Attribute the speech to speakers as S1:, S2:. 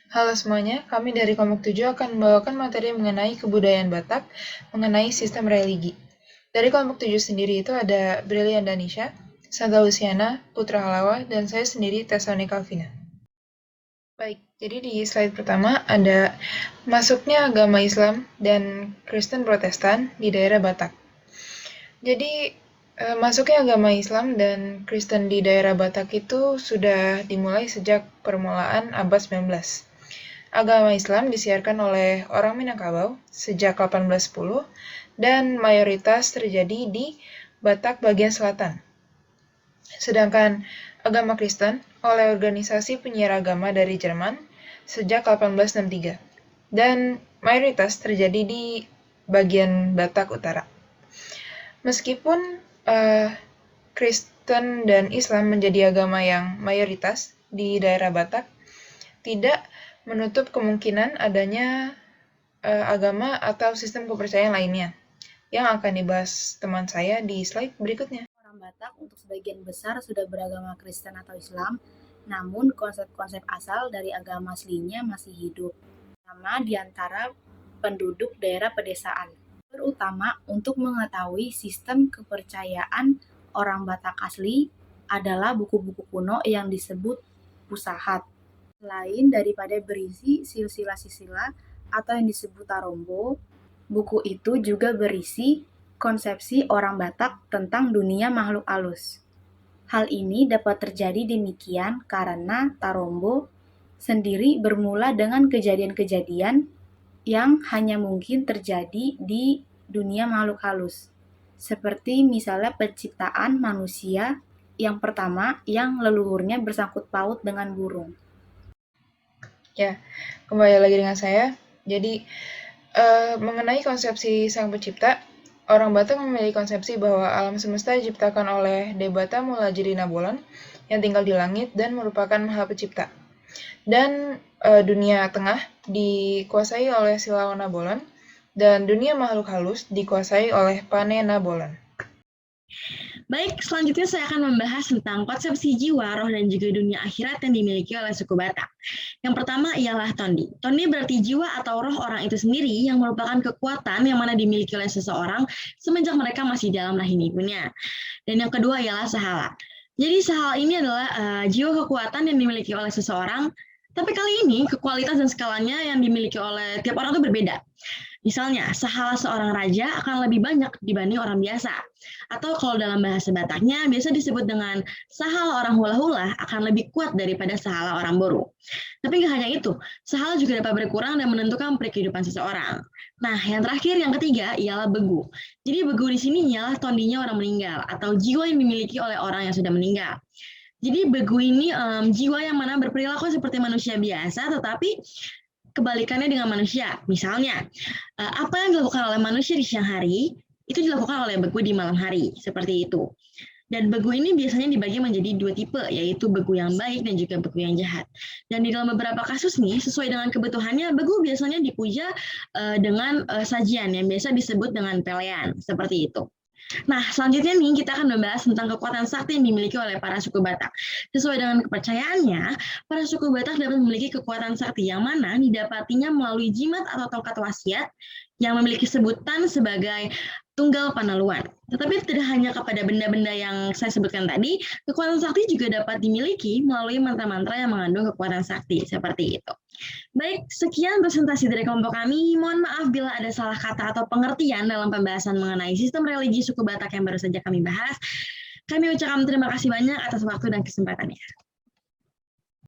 S1: Halo semuanya, kami dari Kelompok 7 akan membawakan materi mengenai kebudayaan Batak, mengenai sistem religi. Dari Kelompok 7 sendiri itu ada Brilian Danisha, Santa Luciana, Putra Halawa, dan saya sendiri Tesoni Calvina. Baik, jadi di slide pertama ada masuknya agama Islam dan Kristen Protestan di daerah Batak. Jadi, masuknya agama Islam dan Kristen di daerah Batak itu sudah dimulai sejak permulaan abad 19. Agama Islam disiarkan oleh orang Minangkabau sejak 1810 dan mayoritas terjadi di Batak bagian selatan. Sedangkan agama Kristen oleh organisasi penyiar agama dari Jerman sejak 1863 dan mayoritas terjadi di bagian Batak Utara. Meskipun Kristen dan Islam menjadi agama yang mayoritas di daerah Batak, tidak menutup kemungkinan adanya agama atau sistem kepercayaan lainnya yang akan dibahas teman saya di slide berikutnya.
S2: Orang Batak untuk sebagian besar sudah beragama Kristen atau Islam, namun konsep-konsep asal dari agama aslinya masih hidup, terutama di antara penduduk daerah pedesaan. Terutama untuk mengetahui sistem kepercayaan orang Batak asli adalah buku-buku kuno yang disebut pusahat. Selain daripada berisi silsilah-silsilah atau yang disebut tarombo, buku itu juga berisi konsepsi orang Batak tentang dunia makhluk halus. Hal ini dapat terjadi demikian karena tarombo sendiri bermula dengan kejadian-kejadian yang hanya mungkin terjadi di dunia makhluk halus. Seperti misalnya penciptaan manusia yang pertama yang leluhurnya bersangkut paut dengan burung.
S1: Ya, kembali lagi dengan saya. Jadi, mengenai konsepsi Sang Pencipta, orang Batak memiliki konsepsi bahwa alam semesta diciptakan oleh Debata Mulajiri Nabolon yang tinggal di langit dan merupakan Maha Pencipta. Dan dunia tengah dikuasai oleh Silawan Nabolon dan dunia makhluk halus dikuasai oleh Pane Nabolon.
S3: Baik, selanjutnya saya akan membahas tentang konsepsi jiwa, roh, dan juga dunia akhirat yang dimiliki oleh suku Batak. Yang pertama ialah tondi. Tondi berarti jiwa atau roh orang itu sendiri yang merupakan kekuatan yang mana dimiliki oleh seseorang semenjak mereka masih dalam rahim ibunya. Dan yang kedua ialah sahala. Jadi sahala ini adalah jiwa kekuatan yang dimiliki oleh seseorang, tapi kali ini kualitas dan skalanya yang dimiliki oleh tiap orang itu berbeda. Misalnya, sahala seorang raja akan lebih banyak dibanding orang biasa. Atau kalau dalam bahasa Bataknya, biasa disebut dengan sahala orang hula-hula akan lebih kuat daripada sahala orang boru. Tapi nggak hanya itu, sahala juga dapat berkurang dan menentukan kehidupan seseorang. Nah, yang terakhir, yang ketiga, ialah begu. Jadi begu di sini ialah tondinya orang meninggal, atau jiwa yang dimiliki oleh orang yang sudah meninggal. Jadi begu ini jiwa yang mana berperilaku seperti manusia biasa, tetapi kebalikannya dengan manusia. Misalnya, apa yang dilakukan oleh manusia di siang hari, itu dilakukan oleh begu di malam hari, seperti itu. Dan begu ini biasanya dibagi menjadi dua tipe, yaitu begu yang baik dan juga begu yang jahat. Dan di dalam beberapa kasus nih, sesuai dengan kebutuhannya, begu biasanya dipuja dengan sajian yang biasa disebut dengan pelean, seperti itu. Nah, selanjutnya nih kita akan membahas tentang kekuatan sakti yang dimiliki oleh para suku Batak. Sesuai dengan kepercayaannya, para suku Batak dapat memiliki kekuatan sakti yang mana didapatinya melalui jimat atau tongkat wasiat yang memiliki sebutan sebagai tunggal panaluan. Tetapi tidak hanya kepada benda-benda yang saya sebutkan tadi, kekuatan sakti juga dapat dimiliki melalui mantra-mantra yang mengandung kekuatan sakti, seperti itu. Baik, sekian presentasi dari kelompok kami. Mohon maaf bila ada salah kata atau pengertian dalam pembahasan mengenai sistem religi suku Batak yang baru saja kami bahas. Kami ucapkan terima kasih banyak atas waktu dan kesempatannya.